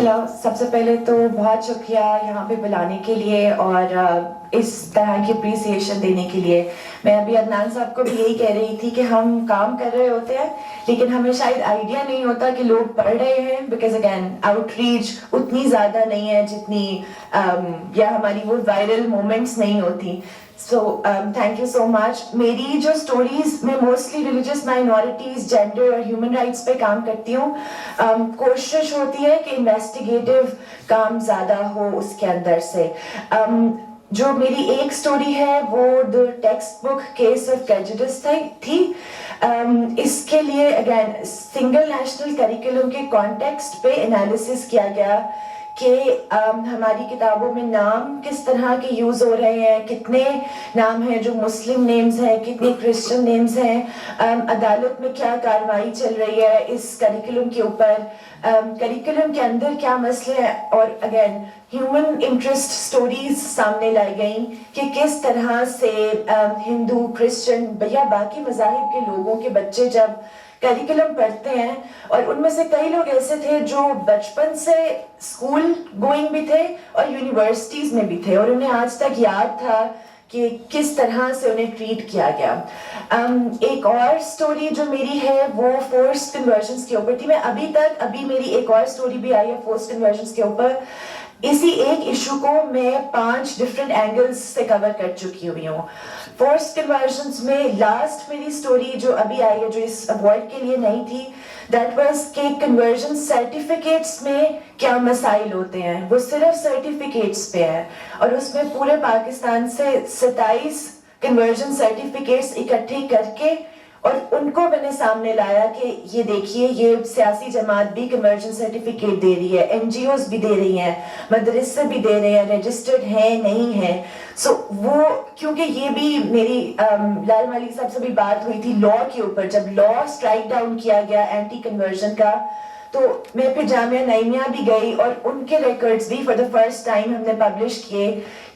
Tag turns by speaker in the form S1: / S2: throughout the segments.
S1: Hello, सबसे पहले तो बहुत शुक्रिया यहाँ पे बुलाने के लिए और इस तरह की अप्रिसिएशन देने के लिए. मैं अभी अदनान साहब को भी यही कह रही थी कि हम काम कर रहे होते हैं लेकिन हमें शायद आइडिया नहीं होता कि लोग पढ़ रहे हैं, बिकॉज अगैन आउटरीच उतनी ज़्यादा नहीं है जितनी या हमारी वो वायरल मोमेंट्स नहीं होती. So thank you so much. मेरी जो स्टोरीज मैं मोस्टली रिलीजियस माइनॉरिटीज, जेंडर और ह्यूमन राइट्स पे काम करती हूँ. कोशिश होती है कि इन्वेस्टिगेटिव काम ज़्यादा हो उसके अंदर से. जो मेरी एक स्टोरी है वो the text book case of prejudice थी. इसके लिए अगेन सिंगल नेशनल करिकुलम के कॉन्टेक्स्ट पे एनालिसिस किया गया कि हमारी किताबों में नाम किस तरह के यूज़ हो रहे हैं, कितने नाम हैं जो मुस्लिम नेम्स हैं, कितने क्रिश्चियन नेम्स हैं, अदालत में क्या कार्रवाई चल रही है इस करिकुलम के ऊपर, करिकुलम के अंदर क्या मसले हैं, और अगेन ह्यूमन इंटरेस्ट स्टोरीज सामने लाई गई कि किस तरह से हिंदू, क्रिश्चियन या बाकी मज़ाहिब के लोगों के बच्चे जब करिकुलम पढ़ते हैं, और उनमें से कई लोग ऐसे थे जो बचपन से स्कूल गोइंग भी थे और यूनिवर्सिटीज में भी थे और उन्हें आज तक याद था कि किस तरह से उन्हें ट्रीट किया गया. एक और स्टोरी जो मेरी है वो फोर्स्ड कन्वर्जन्स के ऊपर थी. मैं अभी मेरी एक और स्टोरी भी आई है फोर्स्ड कन्वर्जन्स के ऊपर. इसी एक इशू को मैं 5 डिफरेंट एंगल्स से कवर कर चुकी हुई हूँ. फोर्स्ड कन्वर्जन्स में लास्ट मेरी स्टोरी जो अभी आई है, जो इस अवार्ड के लिए नहीं थी, दैट वाज कि कन्वर्जन सर्टिफिकेट्स में क्या मसाइल होते हैं. वो सिर्फ सर्टिफिकेट्स पे है और उसमें पूरे पाकिस्तान से 27 कन्वर्जन सर्टिफिकेट्स इकट्ठे करके और उनको मैंने सामने लाया कि ये देखिए, ये सियासी जमात भी कन्वर्जन सर्टिफिकेट दे रही है, एनजीओज भी दे रही हैं, मदरसे भी दे रहे हैं, रजिस्टर्ड है नहीं है. सो वो क्योंकि ये भी मेरी लाल मालिक साहब से भी बात हुई थी लॉ के ऊपर. जब लॉ स्ट्राइक डाउन किया गया एंटी कन्वर्जन का, तो मैं फिर जामिया नईमिया भी गई और उनके रिकॉर्ड्स भी फॉर द फर्स्ट टाइम हमने पब्लिश किए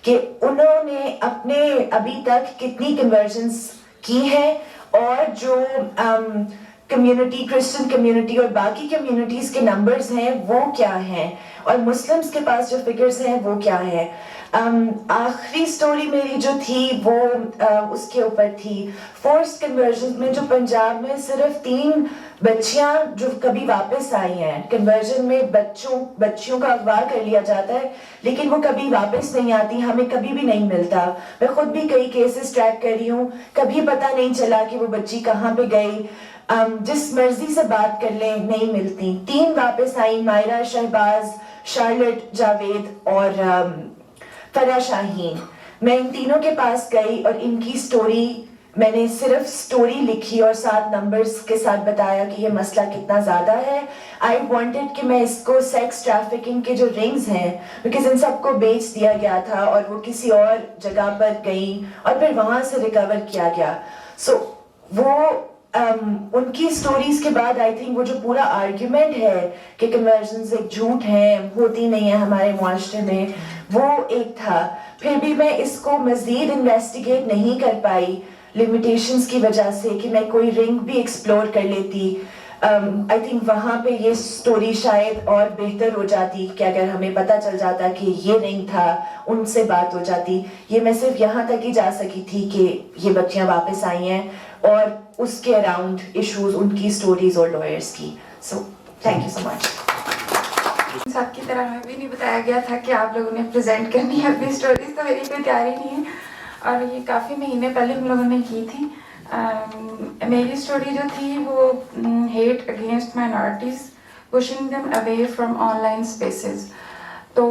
S1: कि उन्होंने अपने अभी तक कितनी कन्वर्जन्स की है और जो कम्युनिटी, क्रिश्चियन कम्युनिटी और बाकी कम्युनिटीज के नंबर्स हैं वो क्या हैं, और मुस्लिम्स के पास जो फिगर्स हैं वो क्या है. आखिरी स्टोरी मेरी जो थी वो उसके ऊपर थी फोर्स्ड कन्वर्जन में. जो पंजाब में सिर्फ 3 बच्चियां जो कभी वापस आई हैं. कन्वर्जन में बच्चियों का अगवा कर लिया जाता है लेकिन वो कभी वापस नहीं आती, हमें कभी भी नहीं मिलता. मैं खुद भी कई केसेस ट्रैक कर रही हूँ, कभी पता नहीं चला कि वो बच्ची कहाँ पे गई. जिस मर्जी से बात कर ले नहीं मिलती. 3 वापस आई, मायरा, शहबाज, शार्लेट, जावेद और फरा शाहीन. मैं इन तीनों के पास गई और इनकी स्टोरी, मैंने सिर्फ स्टोरी लिखी और 7 नंबर्स के साथ बताया कि ये मसला कितना ज़्यादा है. आई वांटेड कि मैं इसको सेक्स ट्रैफिकिंग के जो रिंग्स हैं, बिकॉज इन सबको बेच दिया गया था और वो किसी और जगह पर गई और फिर वहाँ से रिकवर किया गया. सो वो उनकी स्टोरीज के बाद आई थिंक वो जो पूरा आर्ग्यूमेंट है कि कन्वर्जन्स एक झूठ है, होती नहीं है हमारे मुआशरे में, वो एक था. फिर भी मैं इसको मजीद इन्वेस्टिगेट नहीं कर पाई लिमिटेशंस की वजह से कि मैं कोई रिंग भी एक्सप्लोर कर लेती. आई थिंक वहाँ पे ये स्टोरी शायद और बेहतर हो जाती कि अगर हमें पता चल जाता कि ये रिंग था, उनसे बात हो जाती. ये मैं सिर्फ यहाँ तक ही जा सकी थी कि ये बच्चियाँ वापस आई हैं और उसके अराउंड इश्यूज, उनकी स्टोरीज और लॉयर्स की. So thank you so much.
S2: साथ की तरह हमें भी नहीं बताया गया था कि आप लोगों ने प्रेजेंट करनी है अपनी स्टोरीज, तो मेरी कोई तैयारी नहीं है और ये काफ़ी महीने पहले हम लोगों ने की थी. मेरी स्टोरी जो थी वो hate against minorities, pushing them away from online spaces. तो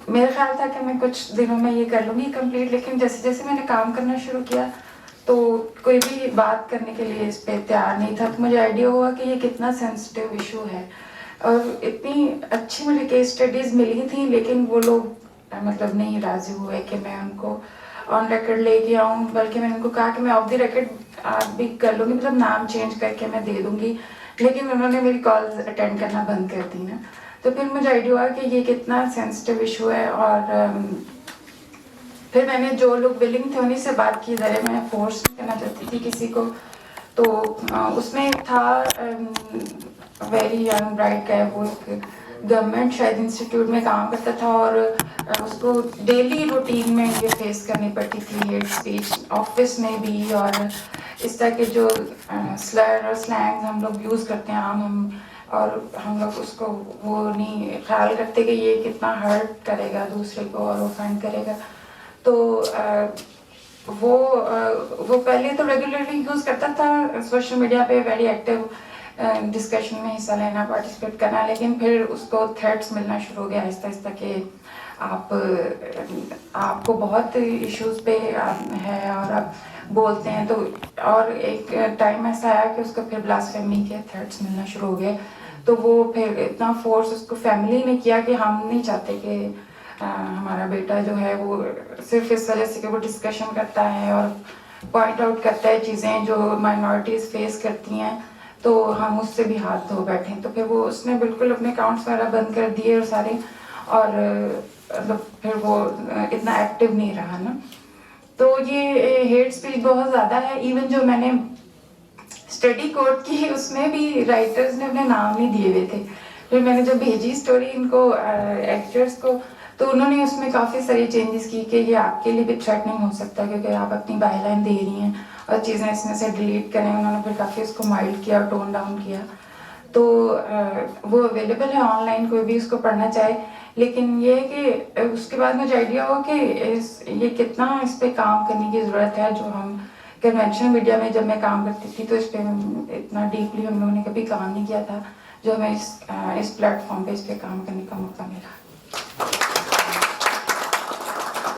S2: मेरा ख्याल था कि मैं कुछ दिनों में ये कर लूँगी कंप्लीट, लेकिन जैसे जैसे मैंने काम करना शुरू किया तो कोई भी बात करने के लिए इस पर तैयार नहीं था. तो मुझे आइडिया हुआ कि ये कितना सेंसिटिव इशू है और इतनी अच्छी मुझे केस स्टडीज़ मिली थी लेकिन वो लोग मतलब नहीं राज़ी हुए कि मैं उनको ऑन रिकॉर्ड लेके आऊँ, बल्कि मैंने उनको कहा कि मैं ऑफ द रिकॉर्ड भी कर लूँगी, मतलब नाम चेंज करके मैं दे दूँगी, लेकिन उन्होंने मेरी कॉल्स अटेंड करना बंद कर दी ना. तो फिर मुझे आइडिया हुआ कि ये कितना सेंसिटिव इशू है और फिर मैंने जो लोग विलिंग थे उन्हीं से बात की. ज़रा मैं फोर्स करना चाहती थी किसी को, तो उसमें था वेरी यंग ब्राइड का, वो गवर्नमेंट शायद इंस्टीट्यूट में काम करता था और उसको डेली रूटीन में ये फेस करनी पड़ती थी हेट स्पीच, ऑफिस में भी, और इस तरह के जो स्लर और स्लैंग्स हम लोग यूज़ करते हैं हम और हम लोग उसको वो नहीं ख्याल करते कि ये कितना हर्ट करेगा दूसरे को और ऑफेंड करेगा। तो वो पहले तो रेगुलरली यूज़ करता था सोशल मीडिया पे, वेरी एक्टिव डिस्कशन में हिस्सा लेना, पार्टिसिपेट करना, लेकिन फिर उसको थ्रेट्स मिलना शुरू हो गया आहिस्ता आहिस्ता कि आपको बहुत इश्यूज पे है और आप बोलते हैं तो, और एक टाइम ऐसा आया कि उसको फिर ब्लास्फेमी के थ्रेट्स मिलना शुरू हो गए। तो वो फिर इतना फोर्स उसको फैमिली ने किया कि हम नहीं चाहते कि हमारा बेटा जो है वो सिर्फ इस वजह से कि वो डिस्कशन करता है और पॉइंट आउट करता है चीज़ें जो माइनॉरिटीज़ फेस करती हैं, तो हम उससे भी हाथ धो बैठे। तो फिर वो उसने बिल्कुल अपने अकाउंट्स वगैरह बंद कर दिए और सारे, और फिर वो इतना एक्टिव नहीं रहा ना। तो ये हेट स्पीच बहुत ज़्यादा है। इवन जो मैंने स्टडी कोड की उसमें भी राइटर्स ने अपने नाम नहीं दिए हुए थे। फिर मैंने जब भेजी स्टोरी इनको एक्टर्स को, तो उन्होंने उसमें काफ़ी सारी चेंजेस की कि ये आपके लिए भी थ्रेटनिंग हो सकता है क्योंकि आप अपनी बायलाइन दे रही हैं और चीज़ें इसमें से डिलीट करें। उन्होंने फिर काफ़ी उसको माइल्ड किया, टोन डाउन किया। तो वो अवेलेबल है ऑनलाइन, कोई भी उसको पढ़ना चाहे। लेकिन ये है कि उसके बाद मुझे आइडिया हो कि ये कितना इस पर काम करने की ज़रूरत है। जो हम कन्वेंशनल मीडिया में जब मैं काम करती थी तो इस पर इतना डीपली हम लोगों ने कभी काम नहीं किया था, जो हमें इस प्लेटफॉर्म पे इस पर काम करने का मौका मिला।